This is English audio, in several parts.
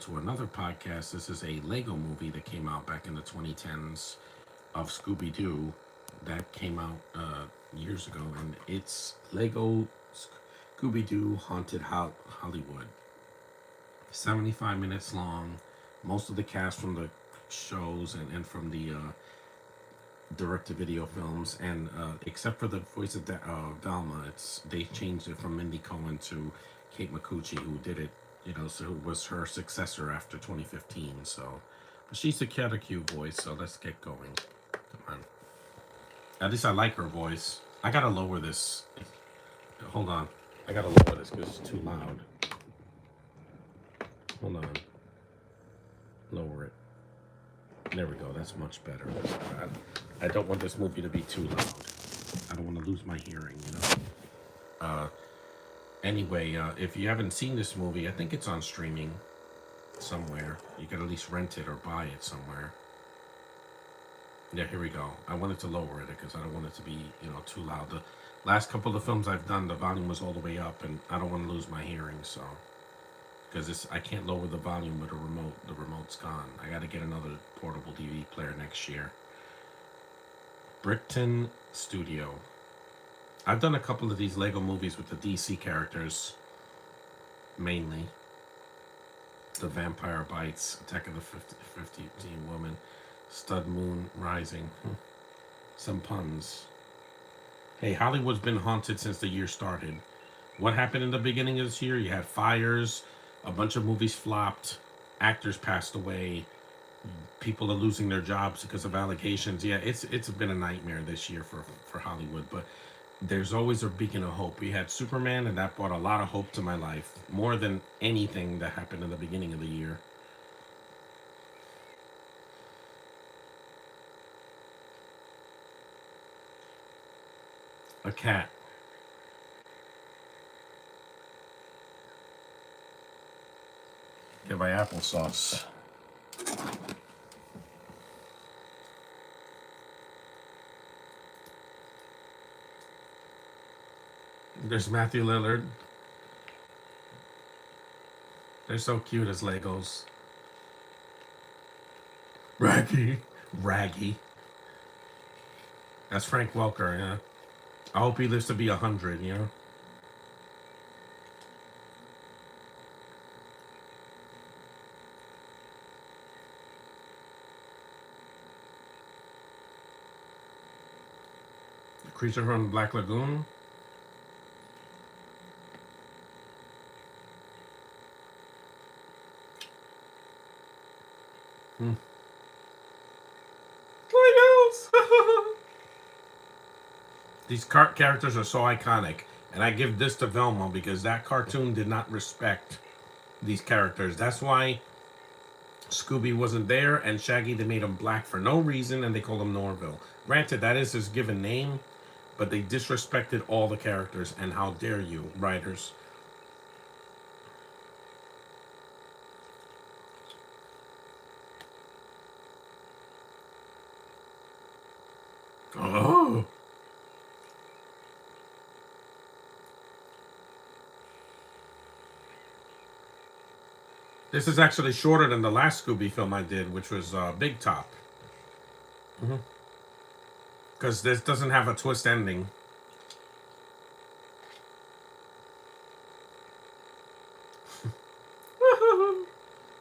to another podcast. This is a Lego movie that came out back in the 2010s of Scooby-Doo that came out years ago, and it's Lego Scooby-Doo Haunted Hollywood. 75 minutes long. Most of the cast from the shows and from the direct-to-video films, and except for the voice of Velma, they changed it from Mindy Cohn to Kate Micucci, who did it. So it was her successor after 2015. So, but she's got a cute voice. So let's get going. Come on. At least I like her voice. I gotta lower this. Hold on. I gotta lower this because it's too loud. Hold on. Lower it. There we go. That's much better. I don't want this movie to be too loud. I don't want to lose my hearing, Anyway, if you haven't seen this movie, I think it's on streaming somewhere. You can at least rent it or buy it somewhere. Yeah, here we go. I wanted to lower it because I don't want it to be, too loud. The last couple of films I've done, the volume was all the way up, and I don't want to lose my hearing, so... Because I can't lower the volume with a remote. The remote's gone. I got to get another portable DVD player next year. Brickton Studio. I've done a couple of these Lego movies with the DC characters, mainly. The Vampire Bites, Attack of the 15 Woman, Stud Moon Rising. Some puns. Hey, Hollywood's been haunted since the year started. What happened in the beginning of this year? You had fires, a bunch of movies flopped, actors passed away, people are losing their jobs because of allegations. Yeah, it's been a nightmare this year for Hollywood, but there's always a beacon of hope. We had Superman, and that brought a lot of hope to my life, more than anything that happened in the beginning of the year. A cat. Get my applesauce. There's Matthew Lillard. They're so cute as Legos. Raggy. That's Frank Welker, yeah. I hope he lives to be 100, The creature from Black Lagoon. Legos! These characters are so iconic. And I give this to Velma because that cartoon did not respect these characters. That's why Scooby wasn't there, and Shaggy, they made him black for no reason, and they called him Norville. Granted, that is his given name, but they disrespected all the characters, and how dare you, writers. Oh! This is actually shorter than the last Scooby film I did, which was Big Top. Because this doesn't have a twist ending.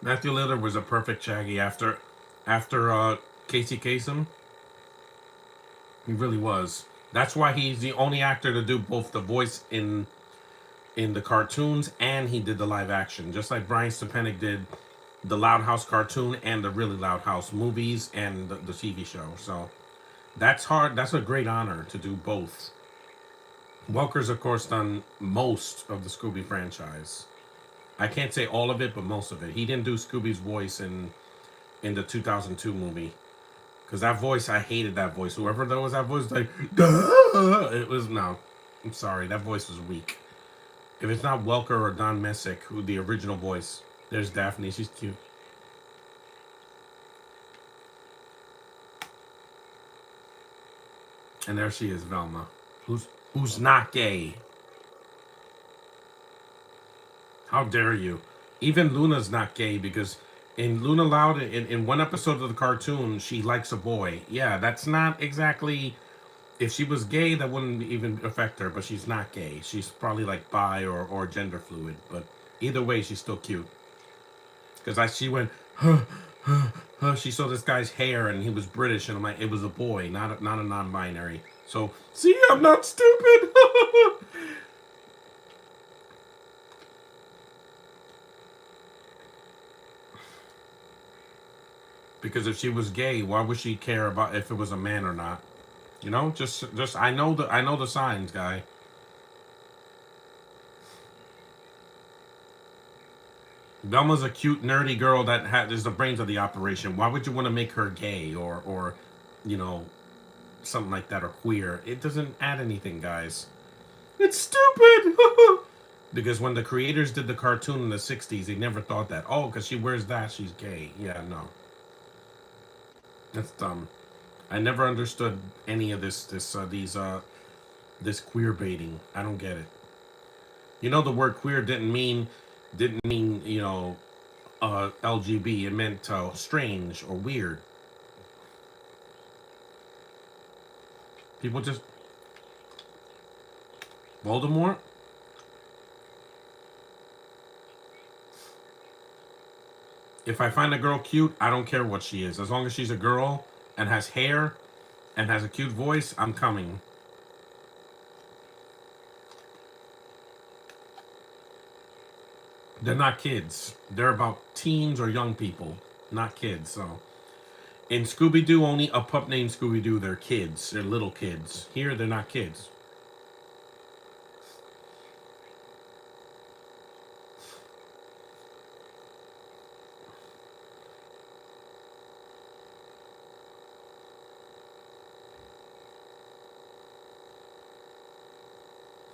Matthew Lillard was a perfect Shaggy after Casey Kasem. He really was. That's why he's the only actor to do both the voice in the cartoons, and he did the live action. Just like Brian Stepanek did the Loud House cartoon and the Really Loud House movies and the TV show. So that's hard. That's a great honor to do both. Welker's, of course, done most of the Scooby franchise. I can't say all of it, but most of it. He didn't do Scooby's voice in the 2002 movie. Because that voice, I hated that voice. Whoever that was, that voice, like, duh! It was, no. I'm sorry, that voice was weak. If it's not Welker or Don Messick, who the original voice, there's Daphne, she's cute. And there she is, Velma, who's not gay. How dare you? Even Luna's not gay because in Luna Loud, in one episode of the cartoon, she likes a boy. Yeah, that's not exactly. If she was gay, that wouldn't even affect her, but she's not gay. She's probably like bi or gender fluid. But either way, she's still cute. Because she went, huh, she saw this guy's hair and he was British, and I'm like, it was a boy, not a non-binary. So see, I'm not stupid. Because if she was gay, why would she care about if it was a man or not? You know, just I know the signs, guy. Velma's a cute, nerdy girl that is the brains of the operation. Why would you want to make her gay or, you know, something like that or queer? It doesn't add anything, guys. It's stupid. Because when the creators did the cartoon in the '60s, they never thought that. Oh, because she wears that, she's gay. Yeah, no, that's dumb. I never understood any of this queer baiting. I don't get it. You know, the word queer didn't mean LGB. It meant strange or weird. People just Voldemort. If I find a girl cute, I don't care what she is. As long as she's a girl and has hair and has a cute voice, I'm coming. They're not kids. They're about teens or young people, not kids. So in Scooby Doo, only a pup named Scooby Doo. They're kids. They're little kids. Here, they're not kids.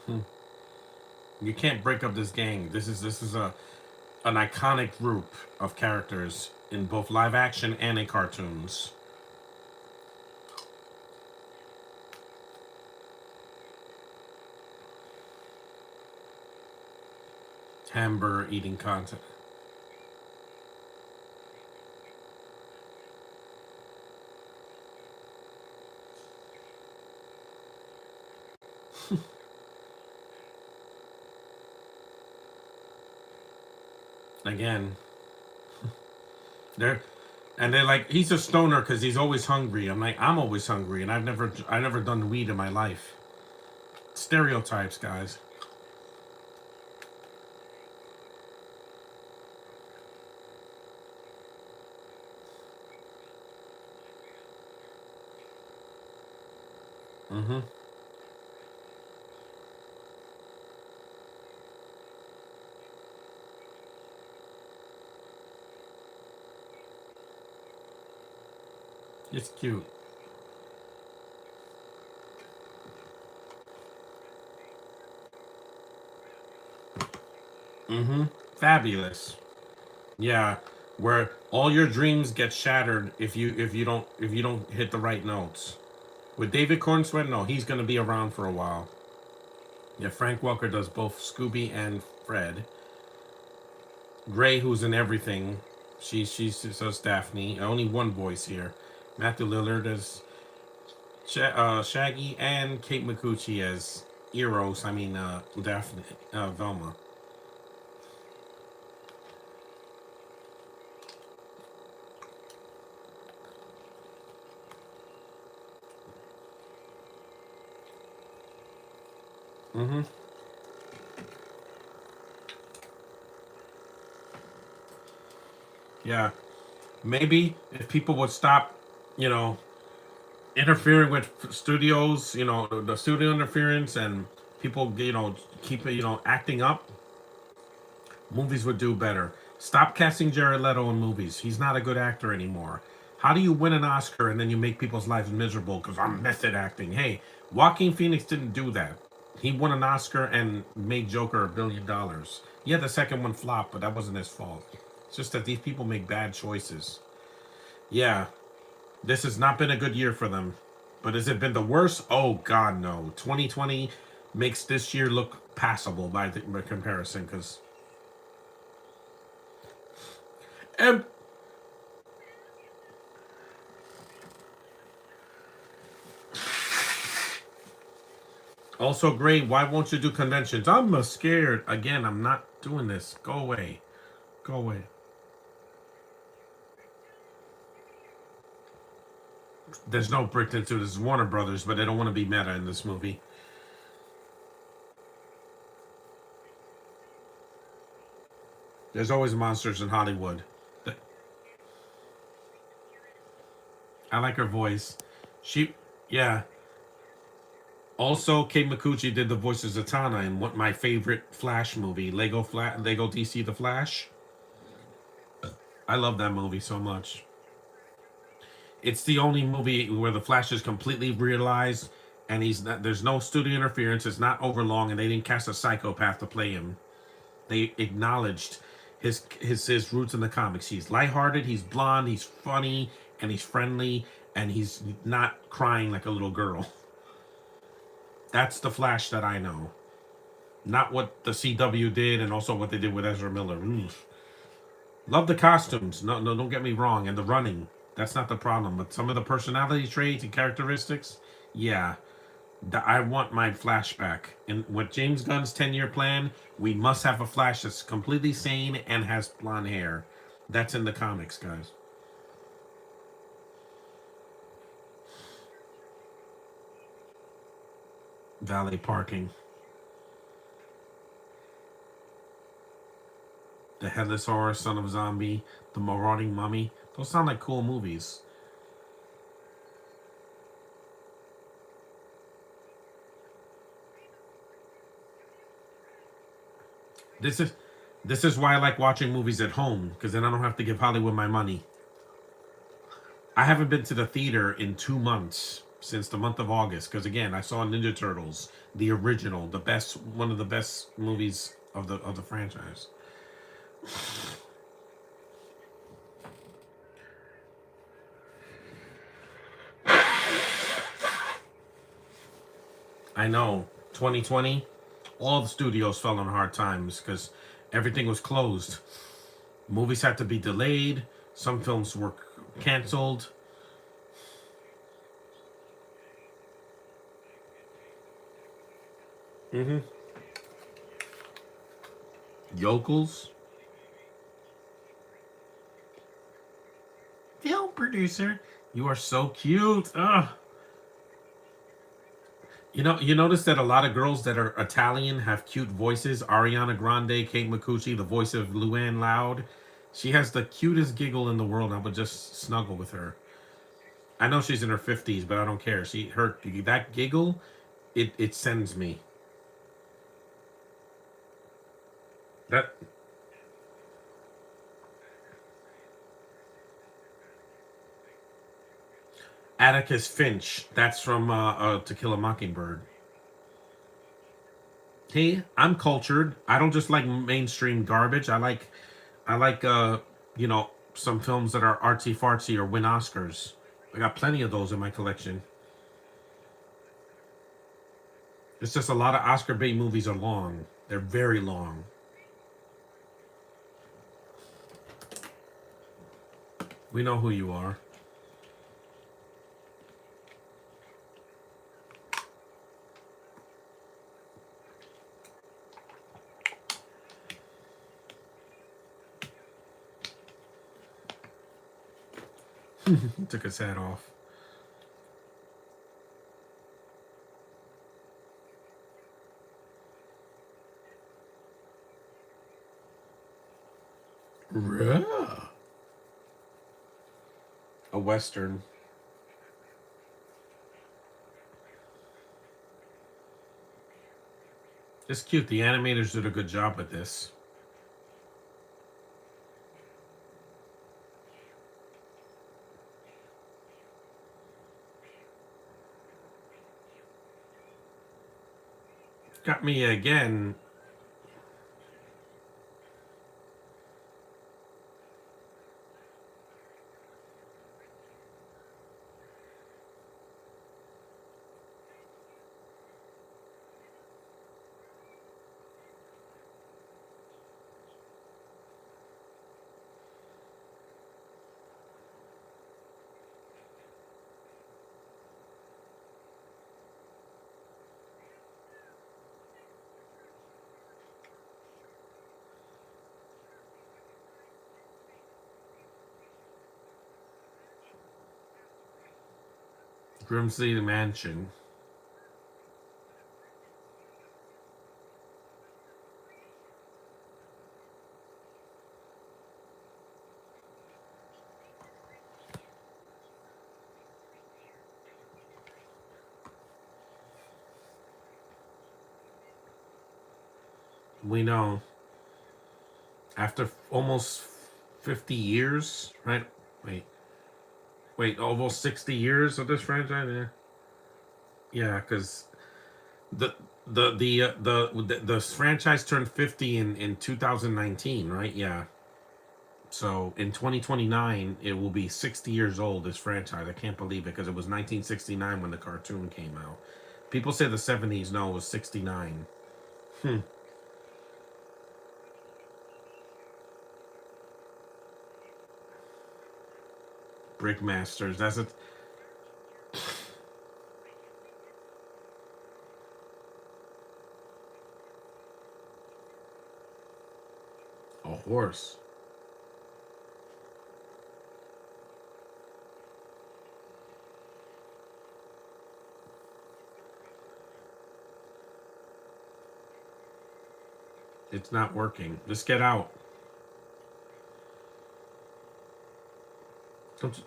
Hmm. You can't break up this gang. This is a an iconic group of characters in both live action and in cartoons. Hamburger eating content. Again, they're they're like he's a stoner because he's always hungry. I'm like I'm always hungry, and I never done weed in my life. Stereotypes, guys. Mm-hmm. It's cute. Mm-hmm. Fabulous. Yeah, where all your dreams get shattered if you don't hit the right notes. With David Cornsweet, no, he's gonna be around for a while. Yeah, Frank Welker does both Scooby and Fred. Gray, who's in everything, she's says Daphne. Only one voice here. Matthew Lillard as Shaggy and Kate McCucci as Eros. I mean Daphne Velma. Mm-hmm. Yeah, maybe if people would stop, you know, interfering with studios, the studio interference and people, keep it, acting up, movies would do better. Stop casting Jared Leto in movies. He's not a good actor anymore. How do you win an Oscar and then you make people's lives miserable because I'm method acting? Hey, Joaquin Phoenix didn't do that. He won an Oscar and made Joker $1 billion. Yeah, the second one flopped, but that wasn't his fault. It's just that these people make bad choices. Yeah, this has not been a good year for them. But has it been the worst? Oh, God, no. 2020 makes this year look passable by comparison because And also, Gray, why won't you do conventions? I'm scared. Again, I'm not doing this. Go away. Go away. There's no brick into this. Warner Brothers, but they don't want to be meta in this movie. There's always monsters in Hollywood. I like her voice. She, yeah. Also, Kate Micucci did the voice of Zatanna in what my favorite Flash movie, Lego DC The Flash. I love that movie so much. It's the only movie where the Flash is completely realized, and he's not. There's no studio interference. It's not overlong, and they didn't cast a psychopath to play him. They acknowledged his roots in the comics. He's lighthearted, he's blonde, he's funny, and he's friendly, and he's not crying like a little girl. That's the Flash that I know. Not what the CW did, and also what they did with Ezra Miller. Oof. Love the costumes. No, no, don't get me wrong. And the running. That's not the problem. But some of the personality traits and characteristics, yeah. I want my flashback. And with James Gunn's 10-year plan, we must have a Flash that's completely sane and has blonde hair. That's in the comics, guys. Valet parking. The Headless Horror, Son of Zombie, The Marauding Mummy. Those sound like cool movies. This is this is why I like watching movies at home, because then I don't have to give Hollywood my money. I haven't been to the theater in 2 months since the month of August, because again, I saw Ninja Turtles, the original, the best, one of the best movies of the franchise. I know, 2020, all the studios fell on hard times because everything was closed. Movies had to be delayed. Some films were canceled. Mm-hmm. Yokels. Film producer, you are so cute. Ugh. You notice that a lot of girls that are Italian have cute voices. Ariana Grande, Kate Micucci, the voice of Luann Loud. She has the cutest giggle in the world. I would just snuggle with her. I know she's in her 50s, but I don't care. That giggle, it sends me. That Atticus Finch. That's from To Kill a Mockingbird. Hey, I'm cultured. I don't just like mainstream garbage. I like some films that are artsy fartsy or win Oscars. I got plenty of those in my collection. It's just a lot of Oscar bait movies are long. They're very long. We know who you are. He took his hat off. Yeah. A Western. It's cute. The animators did a good job with this. Got me again. Grimsey Mansion. We know after almost 50 years, right? Wait, wait, almost 60 years of this franchise. Yeah, because the the franchise turned 50 in 2019, right? Yeah. So in 2029, it will be 60 years old. This franchise, I can't believe it because it was 1969 when the cartoon came out. People say the 70s. No, it was 69. Hmm. Brickmasters. That's a horse. It's not working. Just get out. Don't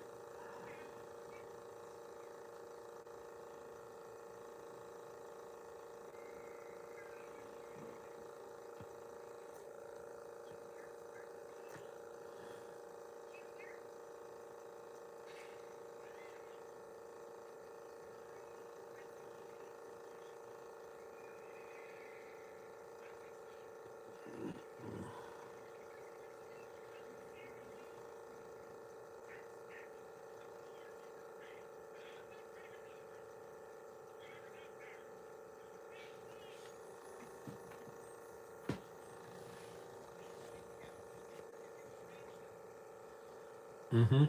Mm-hmm.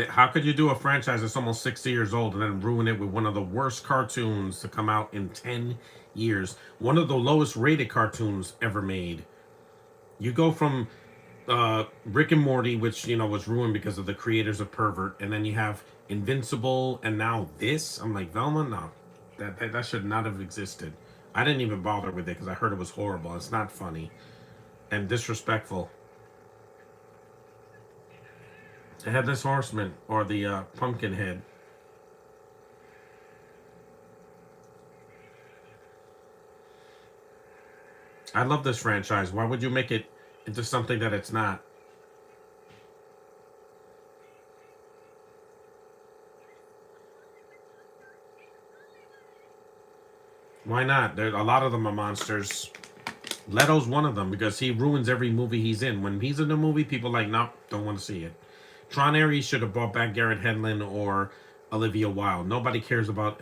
How could you do a franchise that's almost 60 years old and then ruin it with one of the worst cartoons to come out in 10 years? One of the lowest rated cartoons ever made. You go from Rick and Morty, which was ruined because of the creators of Pervert, and then you have Invincible, and now this. I'm like, Velma, no, that should not have existed. I didn't even bother with it because I heard it was horrible. It's not funny and disrespectful. The Headless Horseman or the Pumpkinhead. I love this franchise. Why would you make it into something that it's not? Why not? There, a lot of them are monsters. Leto's one of them because he ruins every movie he's in. When he's in a movie, people are like, nope, don't want to see it. Tron Ares should have brought back Garrett Hedlund or Olivia Wilde. Nobody cares about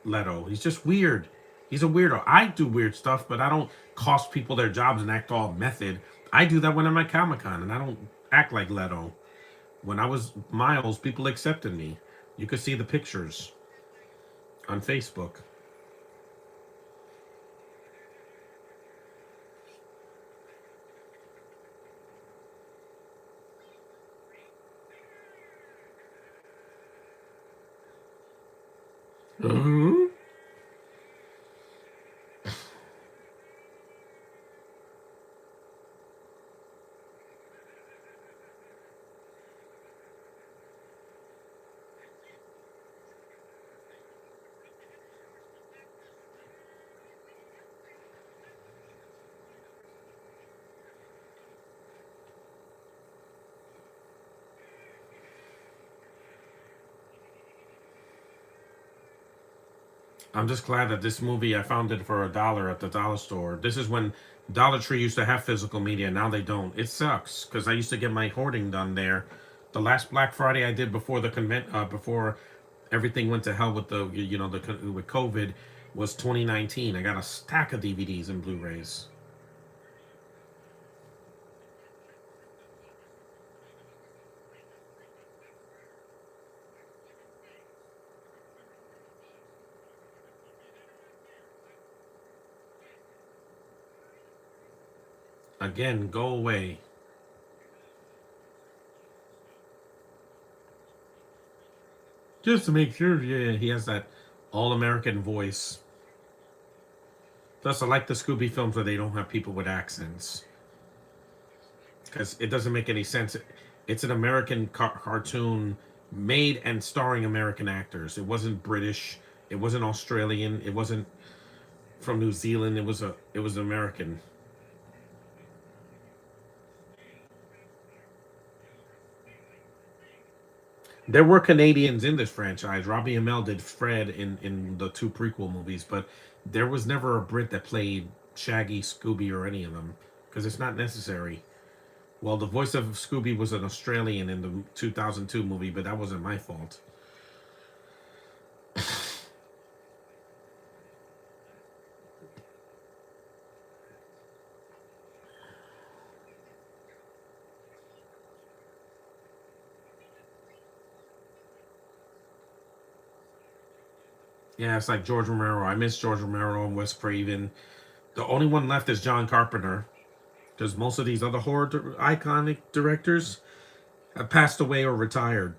Leto. He's just weird. He's a weirdo. I do weird stuff, but I don't cost people their jobs and act all method. I do that when I'm at Comic Con, and I don't act like Leto. When I was Miles, people accepted me. You could see the pictures on Facebook. Uh-huh. I'm just glad that this movie I found it for $1 at the dollar store. This is when Dollar Tree used to have physical media. Now they don't. It sucks because I used to get my hoarding done there. The last Black Friday I did before before everything went to hell with with COVID was 2019. I got a stack of DVDs and Blu-rays. Again, go away. Just to make sure, yeah, he has that all-American voice. Plus, I like the Scooby films where they don't have people with accents because it doesn't make any sense. It's an American cartoon made and starring American actors. It wasn't British. It wasn't Australian. It wasn't from New Zealand. It was American. There were Canadians in this franchise. Robbie Amell did Fred in the two prequel movies, but there was never a Brit that played Shaggy, Scooby, or any of them because it's not necessary. Well, the voice of Scooby was an Australian in the 2002 movie, but that wasn't my fault. Yeah, it's like George Romero. I miss George Romero and Wes Craven. The only one left is John Carpenter because most of these other iconic directors have passed away or retired.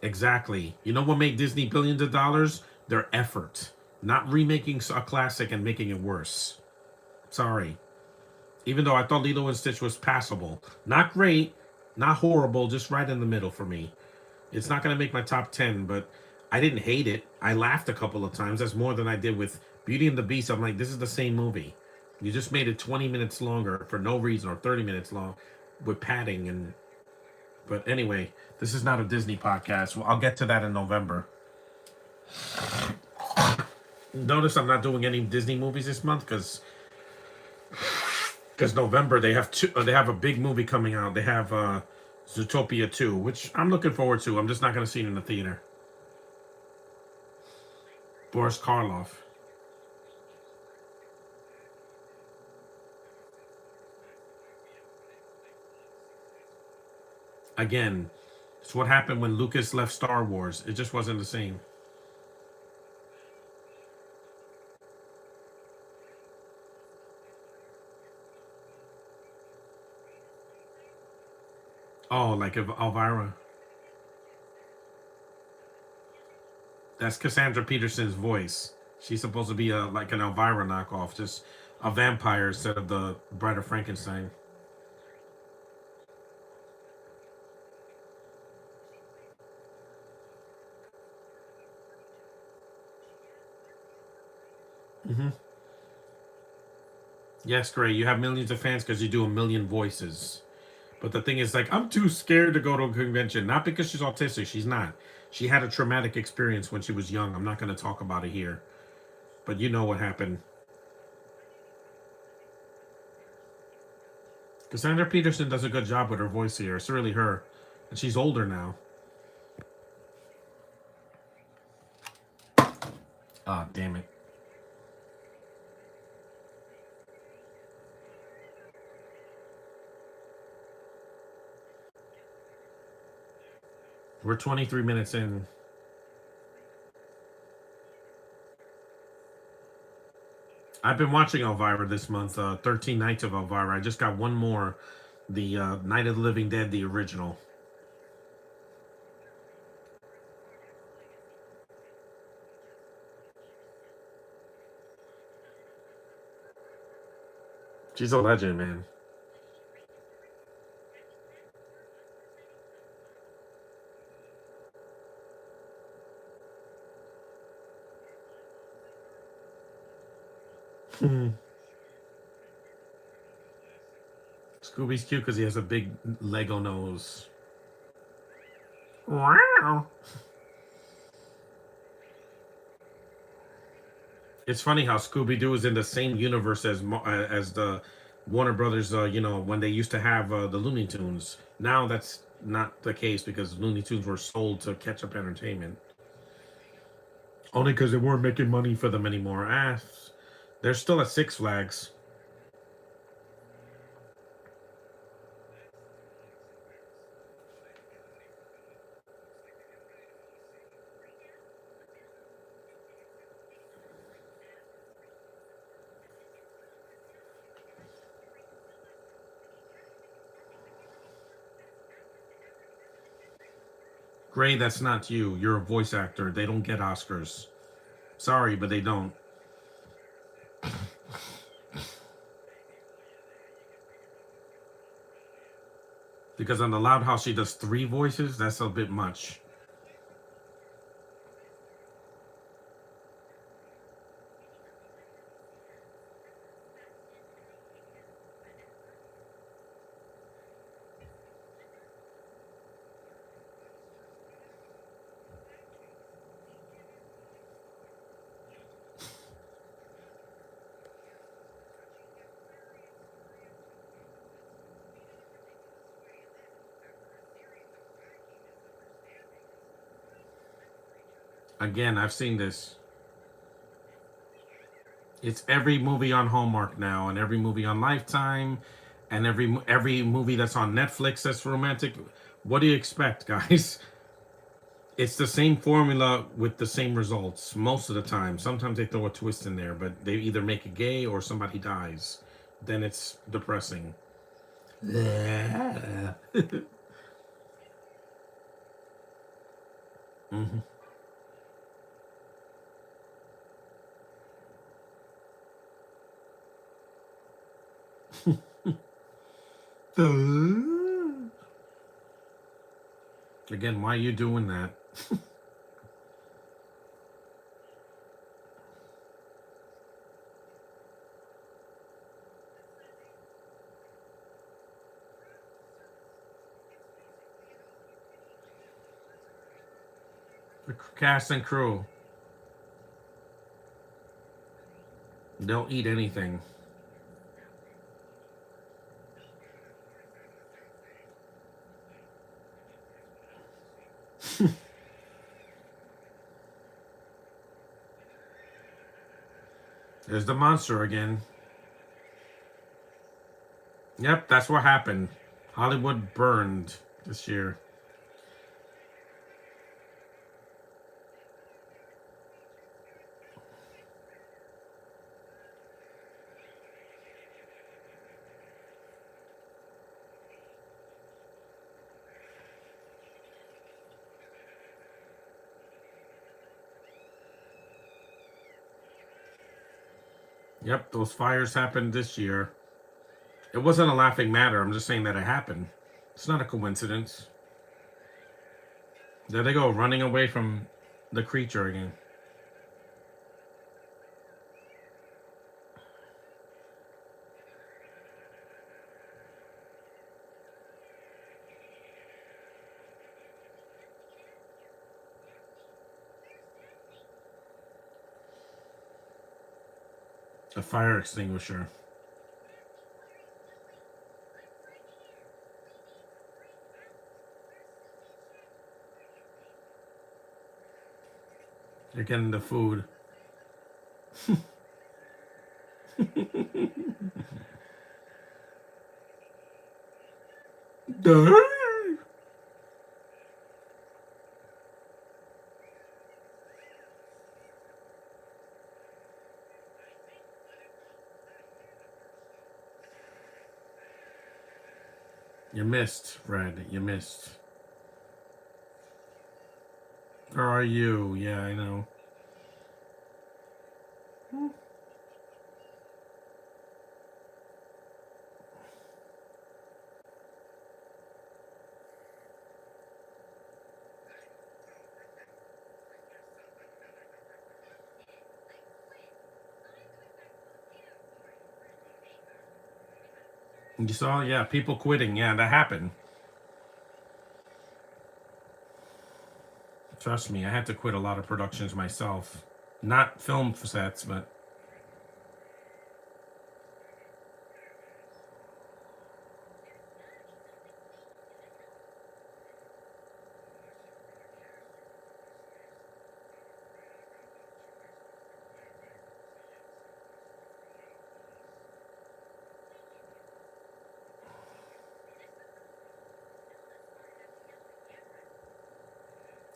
Exactly. You know what made Disney billions of dollars? Their effort. Not remaking a classic and making it worse. Sorry. Even though I thought Lilo and Stitch was passable. Not great, not horrible, just right in the middle for me. It's not going to make my top 10, but I didn't hate it. I laughed a couple of times. That's more than I did with Beauty and the Beast. I'm like, this is the same movie. You just made it 20 minutes longer for no reason or 30 minutes long with padding and but anyway, this is not a Disney podcast. Well, I'll get to that in November. Notice I'm not doing any Disney movies this month because November they have they have a big movie coming out. They have Zootopia 2, which I'm looking forward to. I'm just not going to see it in the theater. Boris Karloff. Again, it's what happened when Lucas left Star Wars. It just wasn't the same. Oh, like Elvira. That's Cassandra Peterson's voice. She's supposed to be like an Elvira knockoff, just a vampire instead of the Bride of Frankenstein. Hmm. Yes, great. You have millions of fans because you do a million voices. But the thing is, like, I'm too scared to go to a convention. Not because she's autistic. She's not. She had a traumatic experience when she was young. I'm not going to talk about it here. But you know what happened. Cassandra Peterson does a good job with her voice here. It's really her. And she's older now. Ah, damn it. We're 23 minutes in. I've been watching Elvira this month. 13 Nights of Elvira. I just got one more. The Night of the Living Dead, the original. She's a legend, man. Scooby's cute because he has a big Lego nose. Wow. It's funny how Scooby Doo is in the same universe as the Warner Brothers. When they used to have the Looney Tunes. Now that's not the case because Looney Tunes were sold to Catch Up Entertainment. Only because they weren't making money for them anymore. They're still at Six Flags. Gray, that's not you. You're a voice actor. They don't get Oscars. Sorry, but they don't. Because on the Loud House, she does 3 voices. That's a bit much. Again, I've seen this. It's every movie on Hallmark now, and every movie on Lifetime, and every movie that's on Netflix that's romantic. What do you expect, guys? It's the same formula with the same results most of the time. Sometimes they throw a twist in there, but they either make it gay or somebody dies. Then it's depressing. Yeah. Mhm. Again, why are you doing that? The cast and crew, they'll eat anything. There's the monster again. Yep, that's what happened. Hollywood burned this year. Yep, those fires happened this year. It wasn't a laughing matter. I'm just saying that it happened. It's not a coincidence. There they go, running away from the creature again. A fire extinguisher. They're getting the food. You missed, Fred. You missed. Where are you? Yeah, I know. You saw? Yeah, people quitting. Yeah, that happened. Trust me, I had to quit a lot of productions myself. Not film sets, but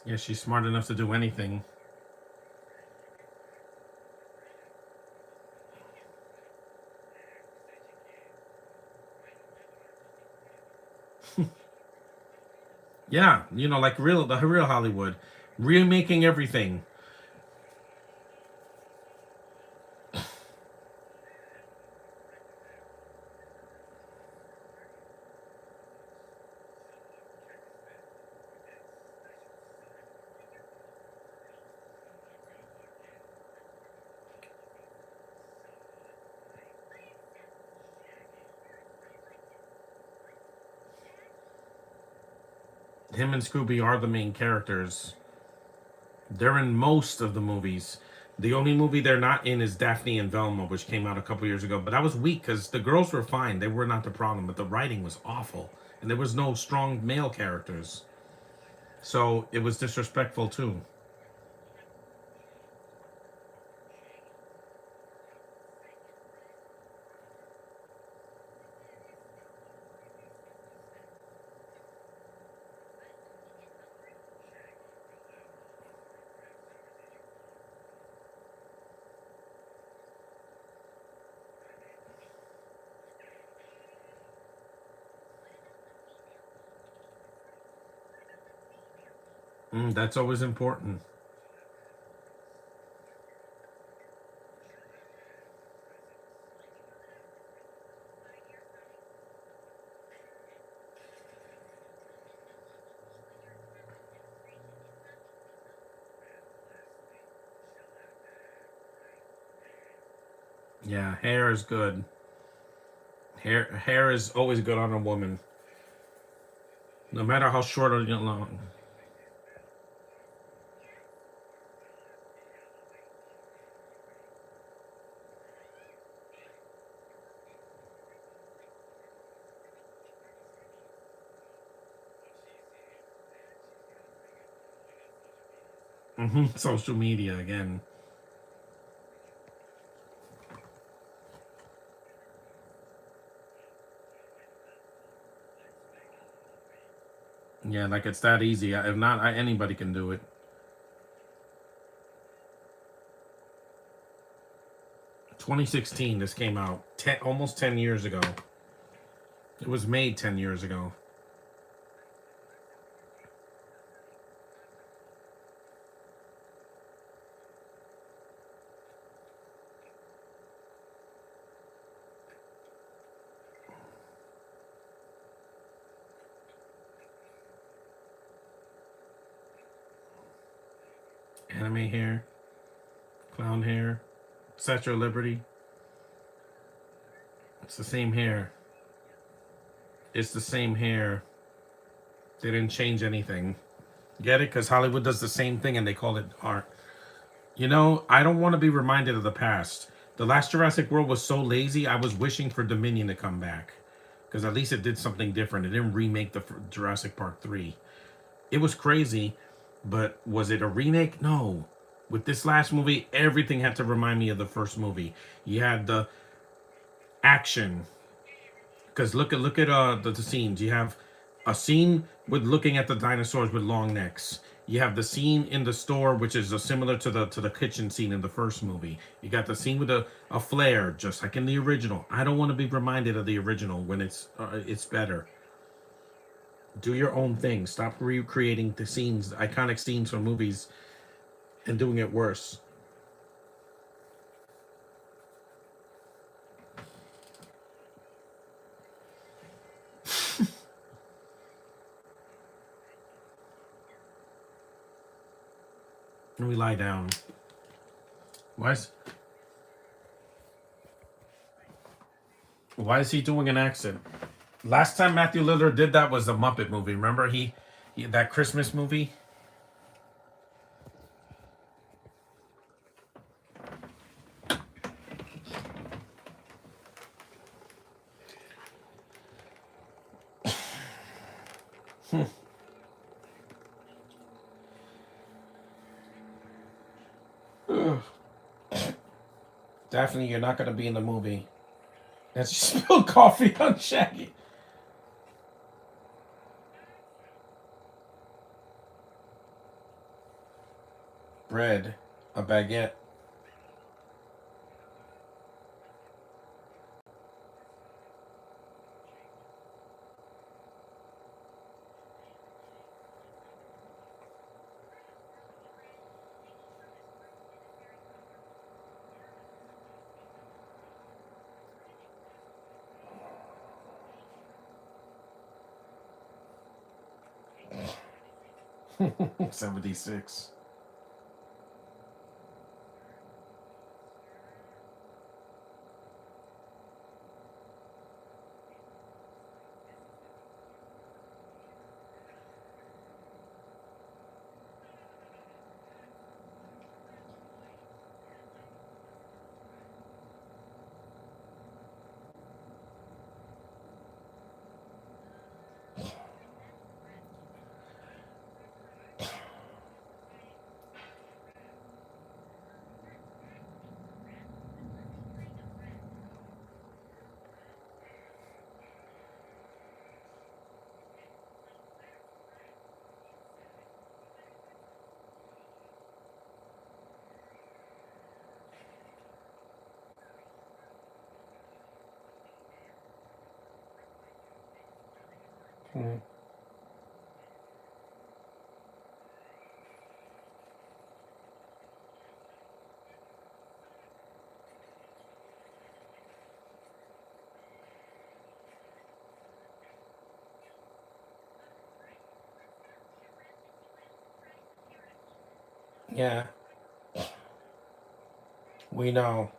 yeah, she's smart enough to do anything. Yeah, like the real Hollywood, remaking everything. Him and Scooby are the main characters. They're in most of the movies. The only movie they're not in is Daphne and Velma, which came out a couple years ago. But that was weak because the girls were fine. They were not the problem, but the writing was awful. And there was no strong male characters. So it was disrespectful too. That's always important. Yeah, hair is good. Hair is always good on a woman, no matter how short or long. Social media again. Yeah, like it's that easy. If not, anybody can do it. 2016, this came out almost 10 years ago. It was made 10 years ago. Anime hair, clown hair, Statue of Liberty. It's the same hair. It's the same hair. They didn't change anything. Get it? Because Hollywood does the same thing and they call it art. I don't want to be reminded of the past. The last Jurassic World was so lazy, I was wishing for Dominion to come back. Because at least it did something different. It didn't remake the Jurassic Park 3. It was crazy, but was it a remake? No. With this last movie, everything had to remind me of the first movie. You had the action, because look at the scenes. You have a scene with looking at the dinosaurs with long necks. You have the scene in the store, which is similar to the kitchen scene in the first movie. You got the scene with a flare, just like in the original. I don't want to be reminded of the original when it's better. Do your own thing. Stop recreating the scenes, iconic scenes from movies, and doing it worse. Let me lie down. Why is why is he doing an accent? Last time Matthew Lillard did that was the Muppet movie. Remember he that Christmas movie? Daphne, you're not gonna be in the movie. And she spilled coffee on Shaggy. Bread, a baguette. 76. Mm. Yeah, we know.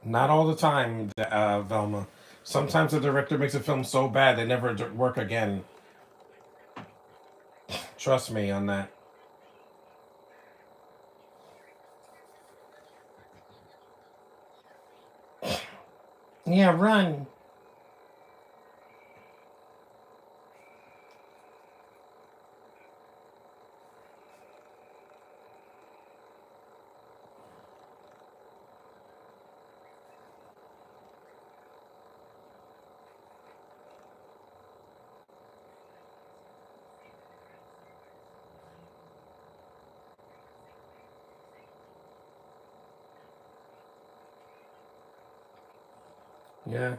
Not all the time, Velma. Sometimes the director makes a film so bad they never work again. Trust me on that. Yeah, run. Yeah.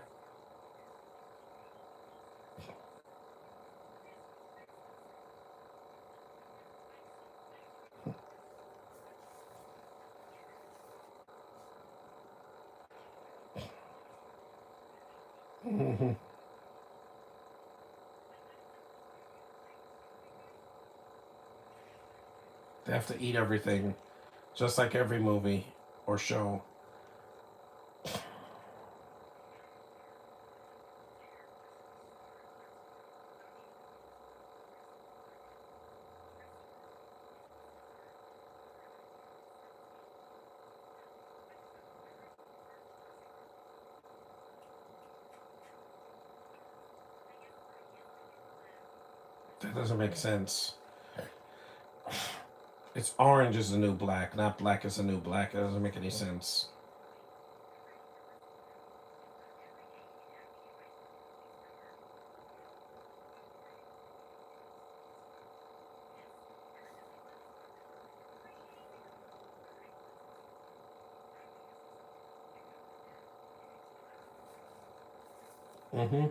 Hmm. They have to eat everything, just like every movie or show. That doesn't make sense. It's orange is the new black, not black is the new black. It doesn't make any sense. Hmm.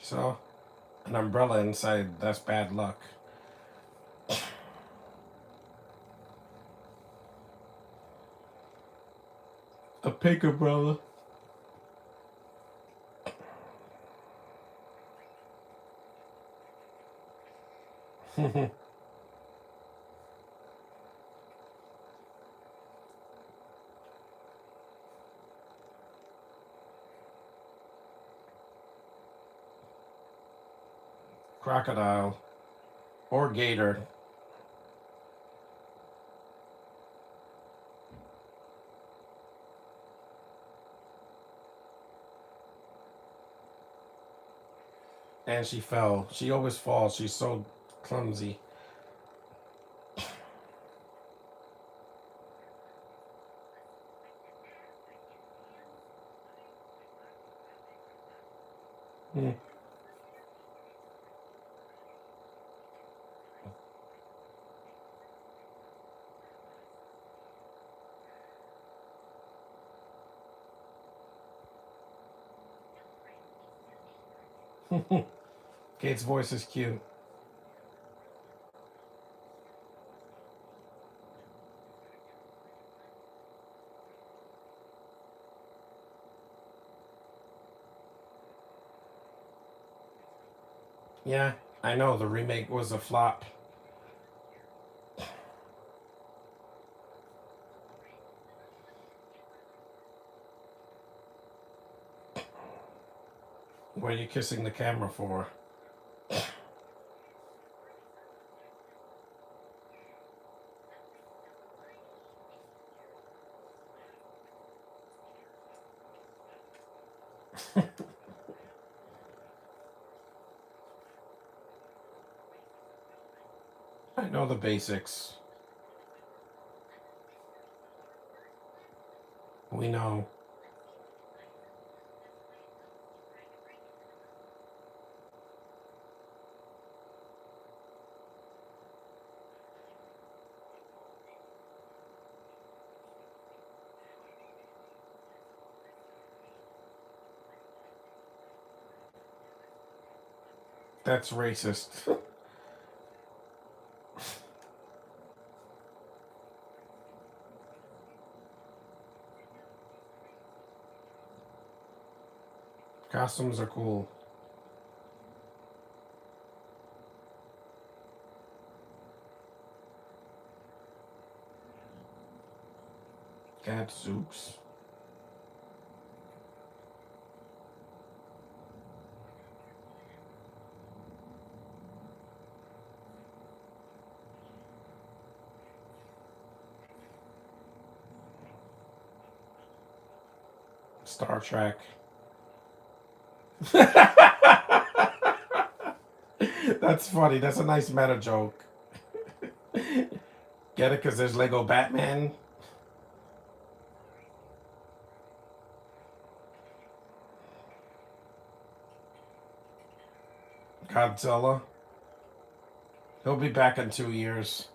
So, an umbrella inside, that's bad luck. A pink umbrella. Crocodile or gator. And she fell. She always falls. She's so clumsy. Hmm. Kate's voice is cute. Yeah, I know the remake was a flop. What are you kissing the camera for? I know the basics. We know. That's racist. Costumes are cool. Gadzooks. Star Trek. That's funny. That's a nice meta joke. Get it? Because there's Lego Batman, Godzilla. He'll be back in 2 years.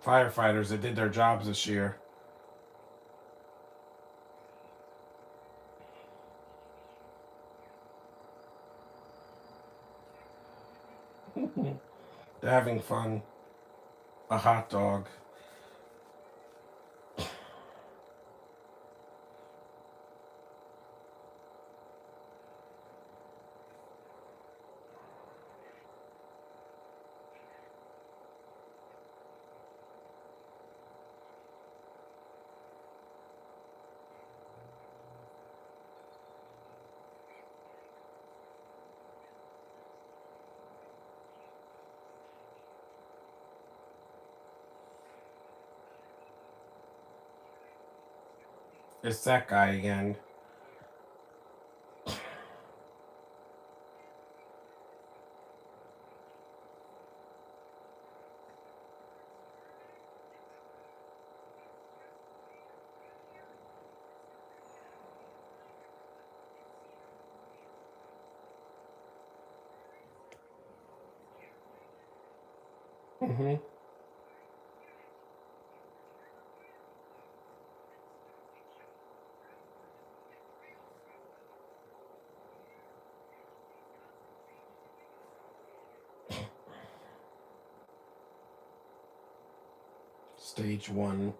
Firefighters that did their jobs this year. They're having fun. A hot dog. It's that guy again. Mm-hmm. Stage one.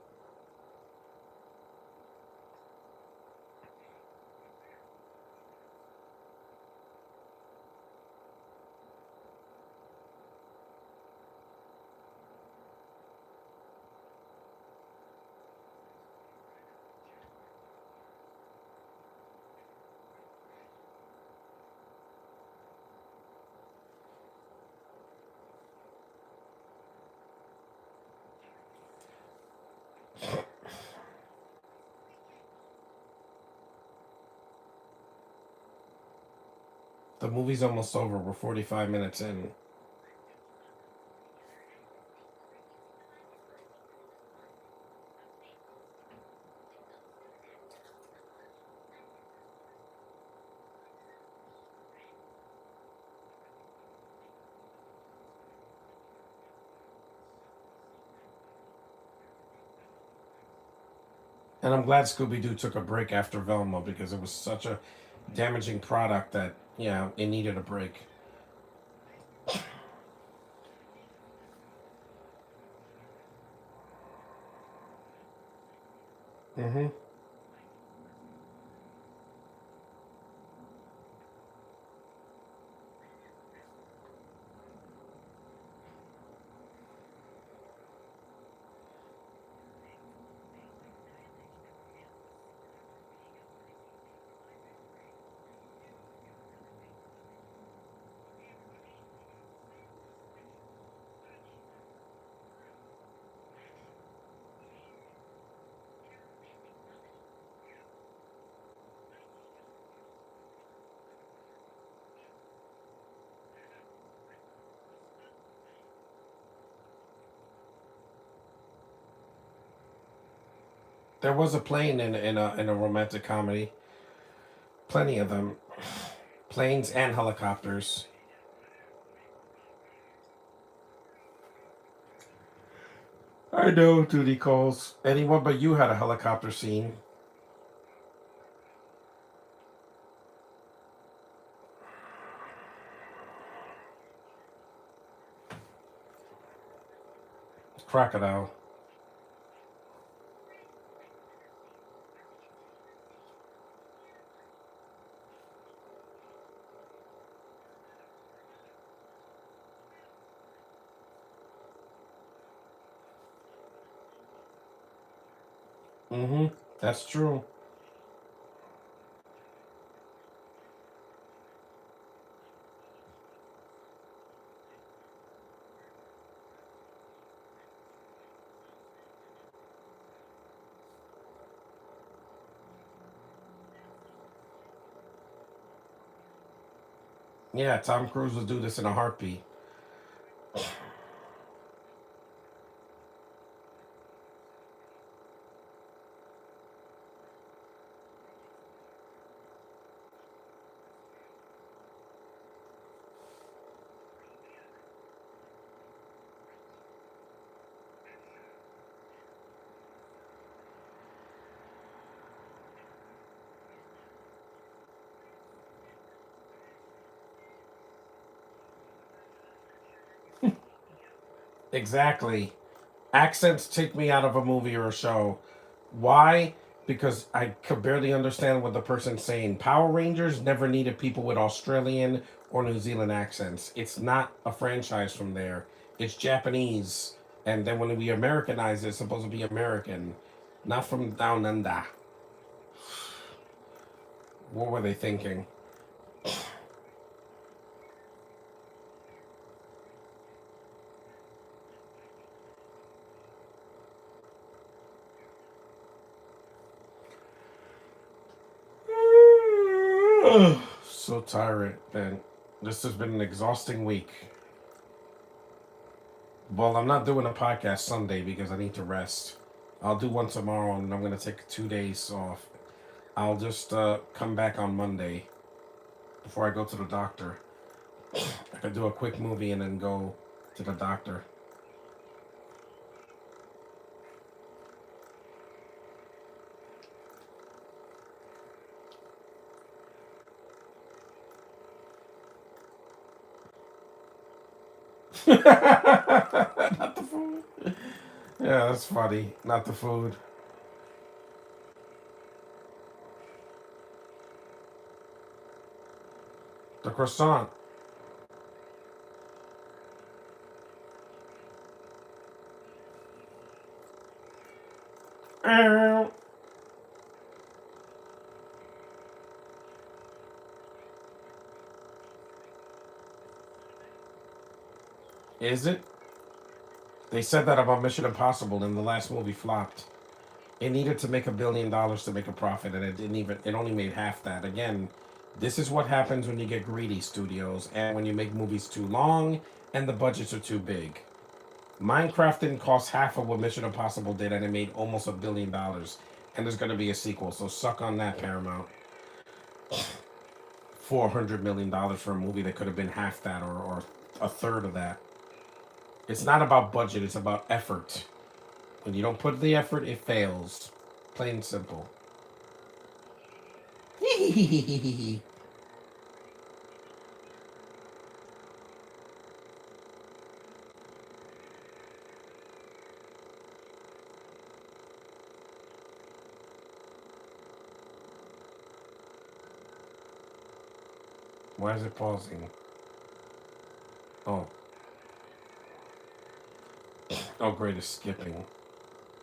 The movie's almost over. We're 45 minutes in. And I'm glad Scooby Doo took a break after Velma because it was such a damaging product that, it needed a break. Mm-hmm. There was a plane in a romantic comedy. Plenty of them. Planes and helicopters. I know, duty calls. Anyone but you had a helicopter scene. Crocodile. Mm-hmm. That's true. Yeah, Tom Cruise will do this in a heartbeat. Exactly. Accents take me out of a movie or a show. Why? Because I could barely understand what the person's saying. Power Rangers never needed people with Australian or New Zealand accents. It's not a franchise from there. It's Japanese. And then when we Americanize it, it's supposed to be American, not from down under. What were they thinking? So tired, man. This has been an exhausting week. Well, I'm not doing a podcast Sunday because I need to rest. I'll do one tomorrow and I'm going to take 2 days off. I'll just come back on Monday before I go to the doctor. I could do a quick movie and then go to the doctor. Not the food. Yeah, that's funny. Not the food. The croissant. Is it? They said that about Mission Impossible and the last movie flopped. It needed to make $1 billion to make a profit, and it didn't even. It only made half that. Again, this is what happens when you get greedy studios and when you make movies too long and the budgets are too big. Minecraft didn't cost half of what Mission Impossible did, and it made almost $1 billion. And there's going to be a sequel, so suck on that, Paramount. $400 million for a movie that could have been half that or a third of that. It's not about budget; it's about effort. When you don't put the effort, it fails. Plain and simple. Why is it pausing? Oh. Oh, great, it's skipping.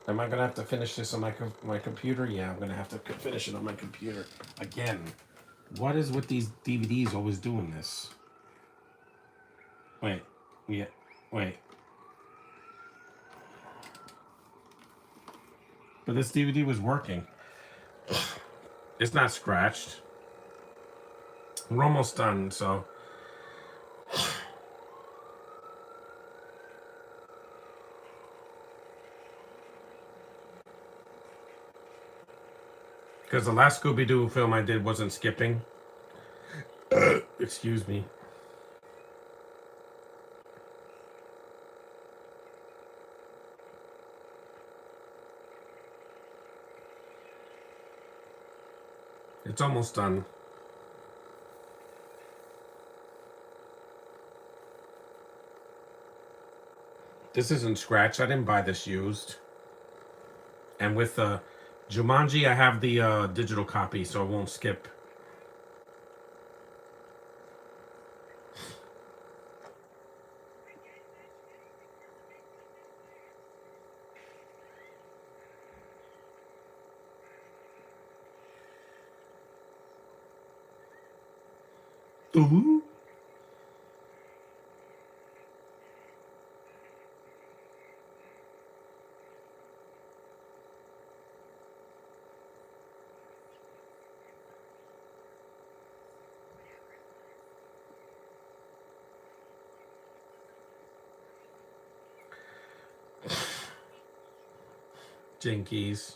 Am I gonna have to finish this on my computer? Yeah, I'm gonna have to finish it on my computer again. What is with these DVDs always doing this? Wait, yeah, wait. But this DVD was working. It's not scratched. We're almost done, so. Because the last Scooby-Doo film I did wasn't skipping. Excuse me. It's almost done. This isn't scratched. I didn't buy this used. And with Jumanji, I have the digital copy, so it won't skip. Ooh. Jinkies.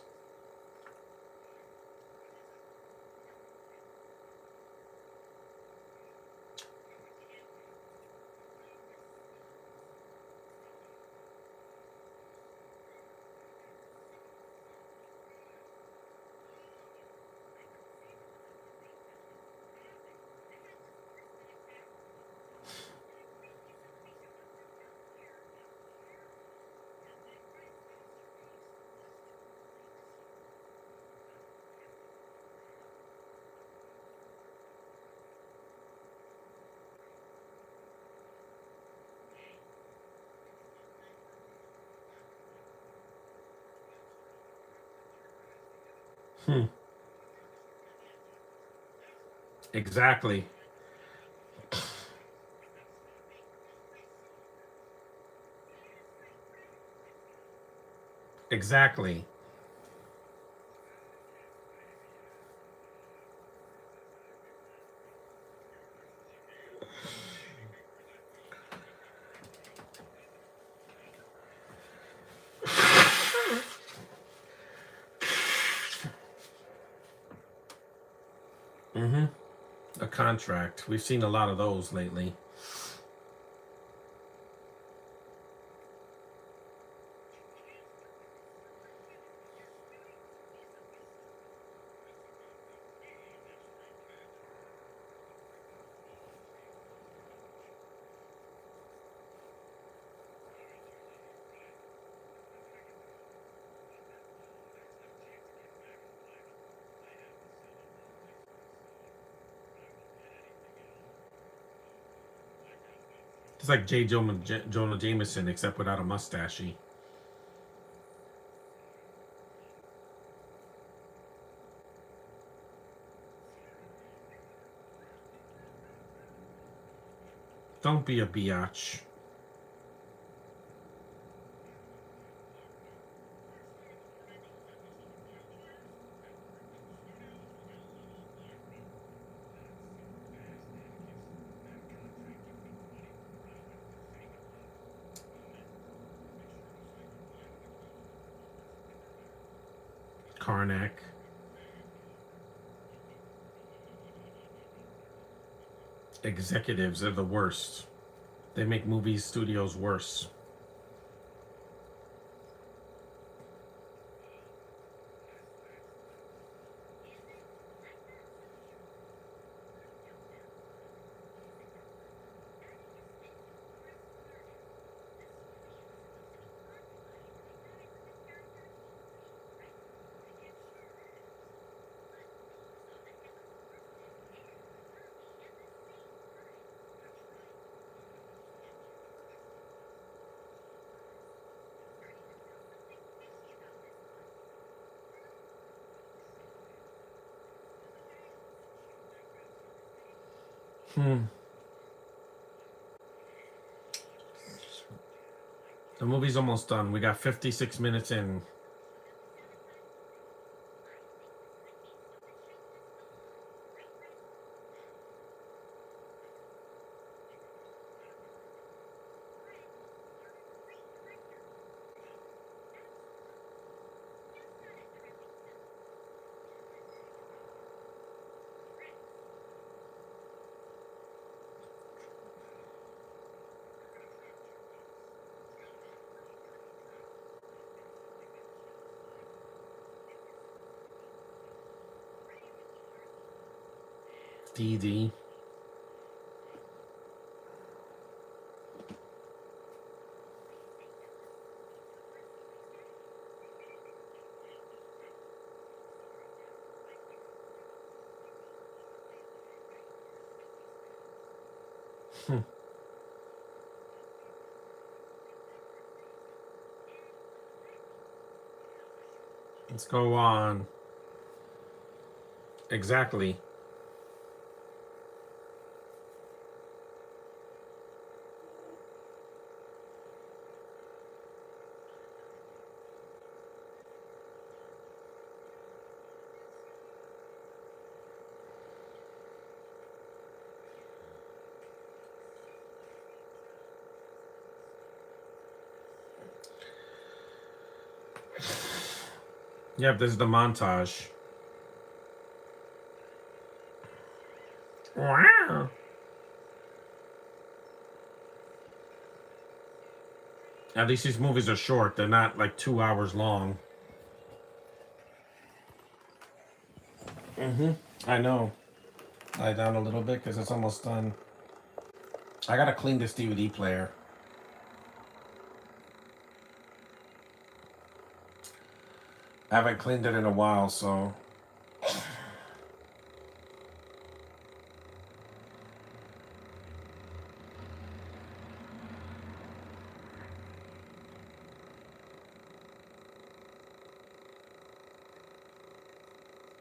Hmm. Exactly. Exactly. Mm-hmm. A contract. We've seen a lot of those lately. It's like Jonah Jameson, except without a mustachey. Don't be a biatch. Karnak. Executives are the worst. They make movie studios worse. Hmm. The movie's almost done. We got 56 minutes in. DD. Let's go on. Exactly. Yep, this is the montage. Wow. At least these movies are short. They're not like 2 hours long. I know. Lie down a little bit because it's almost done. I gotta clean this DVD player. I haven't cleaned it in a while, so.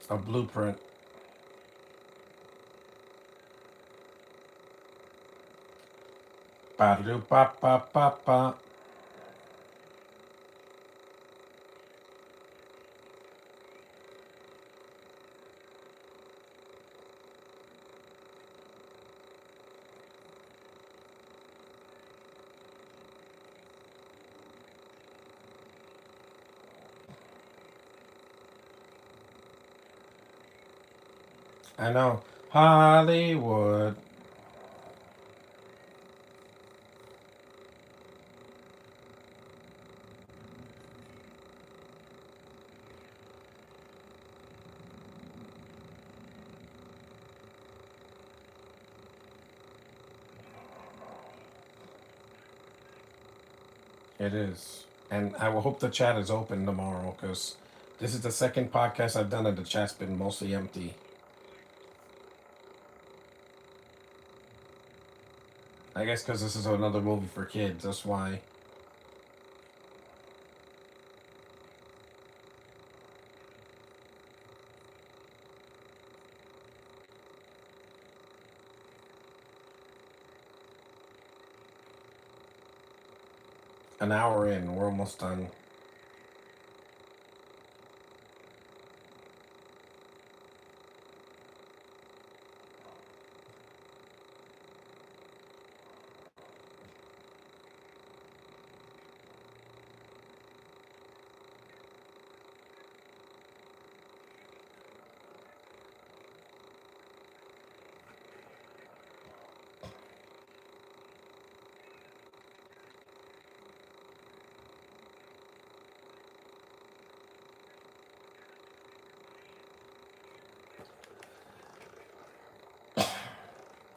A blueprint. Ba do ba ba ba ba. I know. Hollywood. It is. And I will hope the chat is open tomorrow because this is the second podcast I've done and the chat's been mostly empty. I guess because this is another movie for kids. That's why. An hour in, we're almost done.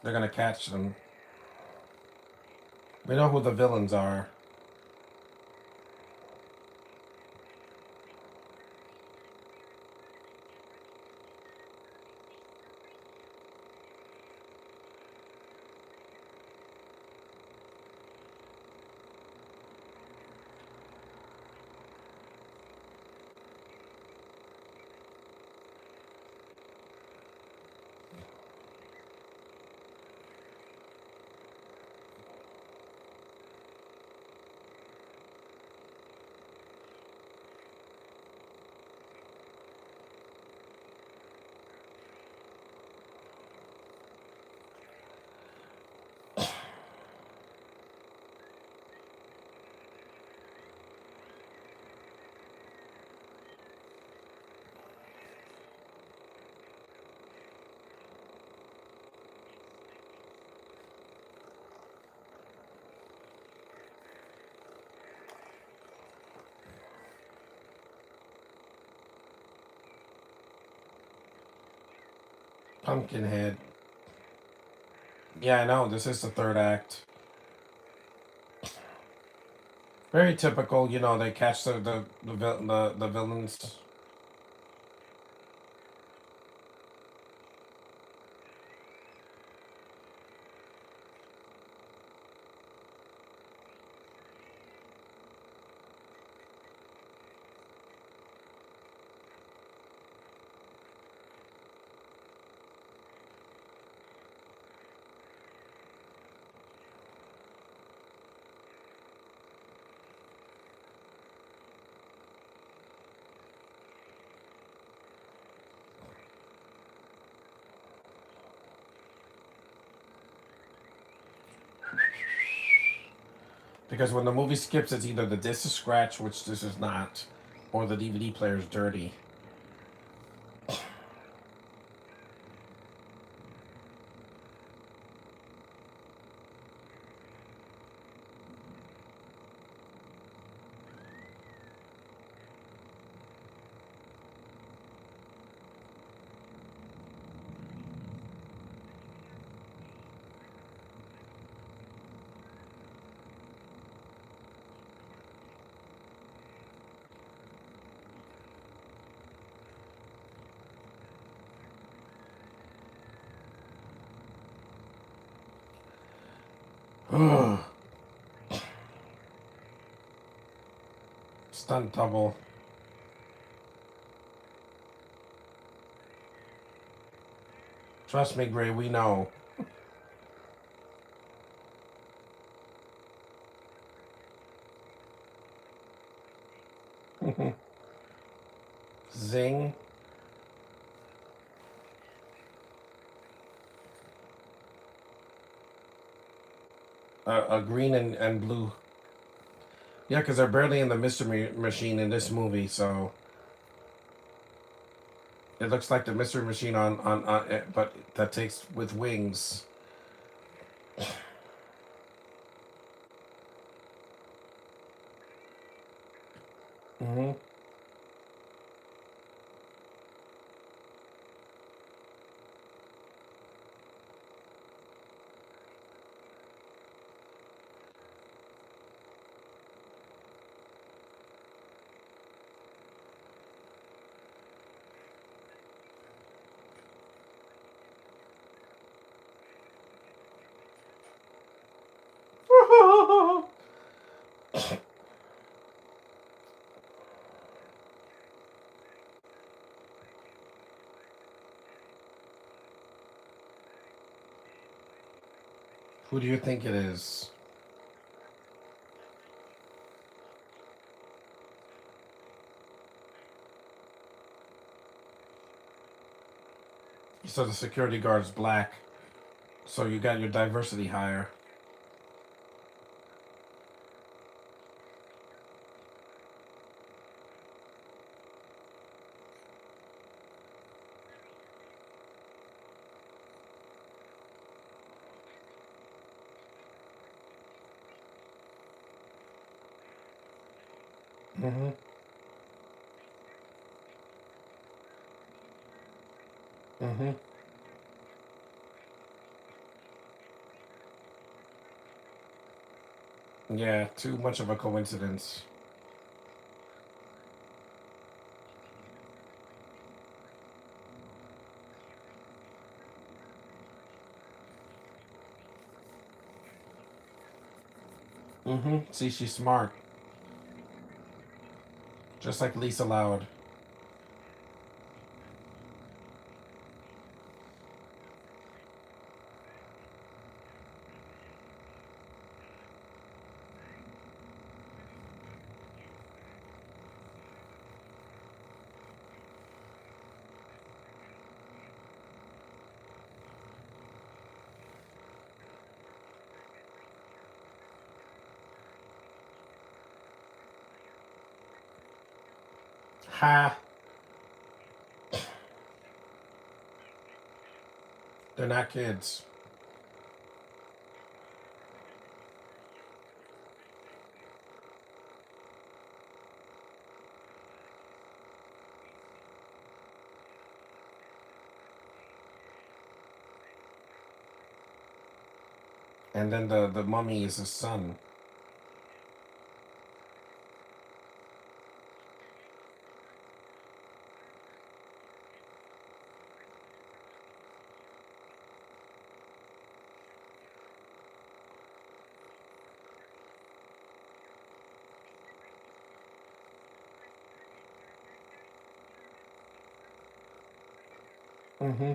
They're gonna catch them. We know who the villains are. Pumpkinhead. Yeah, I know. This is the third act. Very typical, you know. They catch the villains. Because when the movie skips, it's either the disc is scratched, which this is not, or the DVD player is dirty. Stunt double. Trust me, Gray, we know. Zing. A green and blue. Yeah, because they're barely in the mystery machine in this movie, so it looks like the mystery machine on it, but that takes with wings. Hmm. Who do you think it is? So the security guard's black. So you got your diversity higher. Hmm. Hmm. Yeah, too much of a coincidence. Hmm. See, she's smart. Just like Lisa Loud. Ha! They're not kids. And then the mummy is his son. Mm-hmm.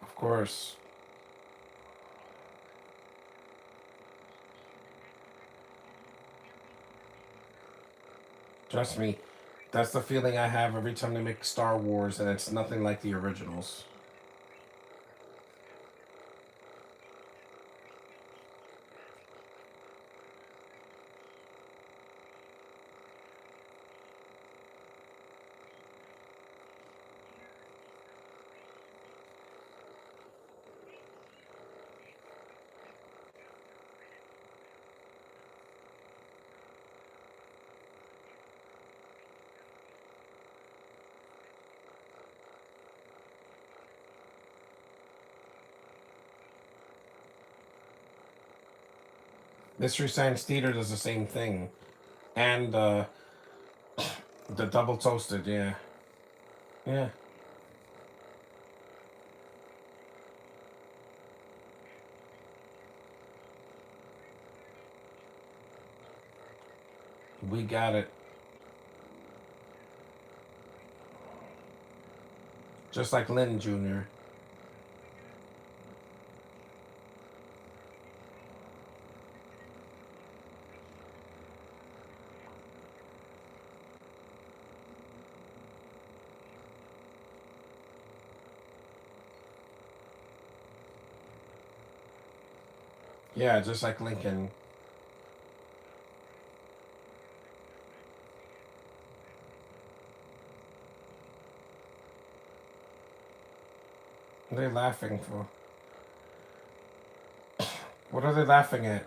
Of course. Trust me, that's the feeling I have every time they make Star Wars, and it's nothing like the originals. Mystery Science Theater does the same thing, and the double toasted, yeah, yeah. We got it. Just like Lynn Jr. Yeah, just like Lincoln. What are they laughing for? What are they laughing at?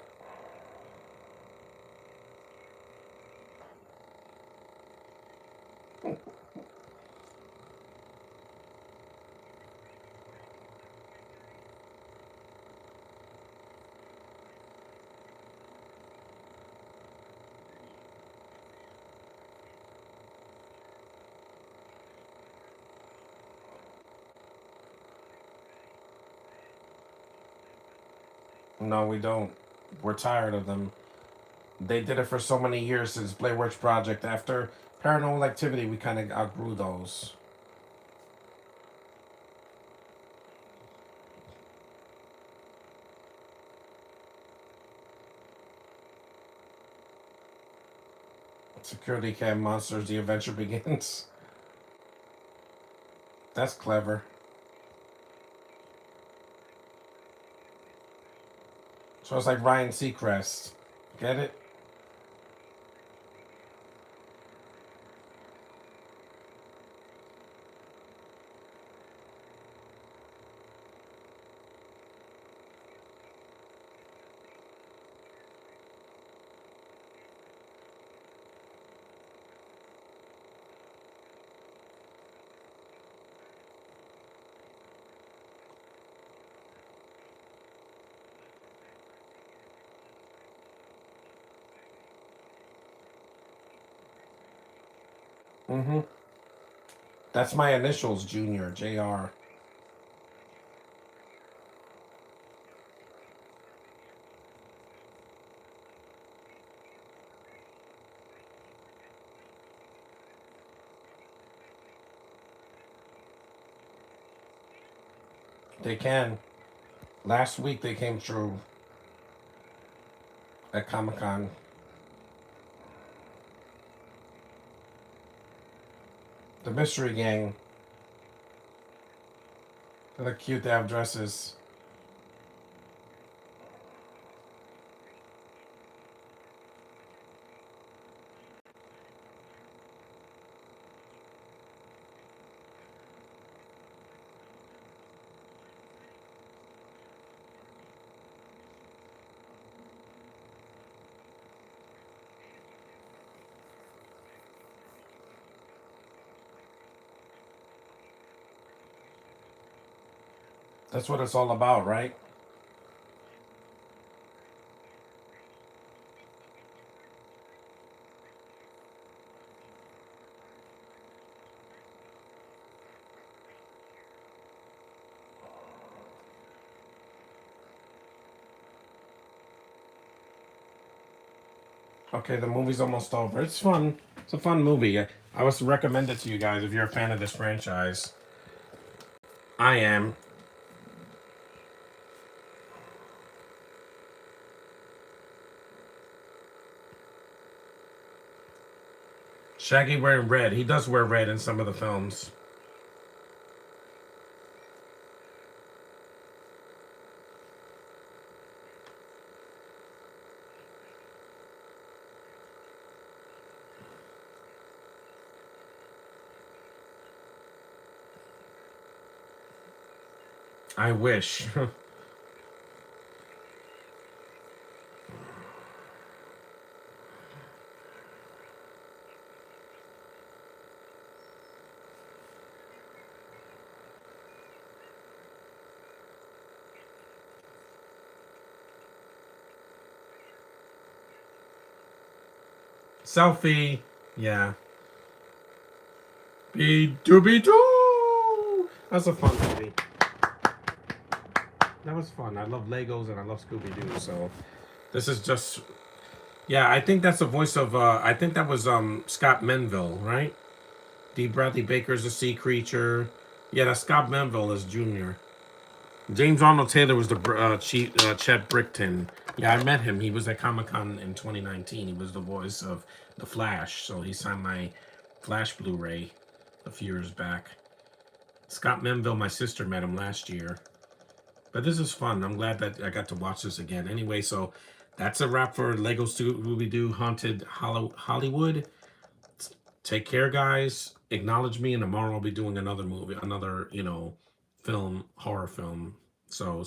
No, we don't. We're tired of them. They did it for so many years since Blair Witch Project. After Paranormal Activity, we kind of outgrew those. Security cam monsters. The adventure begins. That's clever. So it's like Ryan Seacrest. Get it? Mm-hmm. That's my initials, Junior. JR. They can. Last week they came through at Comic Con. The Mystery Gang. They look cute. They have dresses. That's what it's all about, right? Okay, the movie's almost over. It's fun. It's a fun movie. I was recommend it to you guys if you're a fan of this franchise. I am. Shaggy wearing red. He does wear red in some of the films. I wish. Selfie. Yeah. Be doobie doo. That's a fun movie. That was fun. I love Legos and I love Scooby Doo. So this is just yeah. I think that's the voice of. I think that was Scott Menville, right? D. Bradley Baker's the sea creature. Yeah, that's Scott Menville as Junior. James Arnold Taylor was the chief Chet Brickton. Yeah, I met him. He was at Comic Con in 2019. He was the voice of the Flash. So he signed my Flash Blu-ray a few years back. Scott Menville, my sister met him last year. But this is fun. I'm glad that I got to watch this again. Anyway, so that's a wrap for Lego Scooby-Doo Haunted Hollywood. Take care, guys. Acknowledge me, and tomorrow I'll be doing another movie, another, film, horror film. So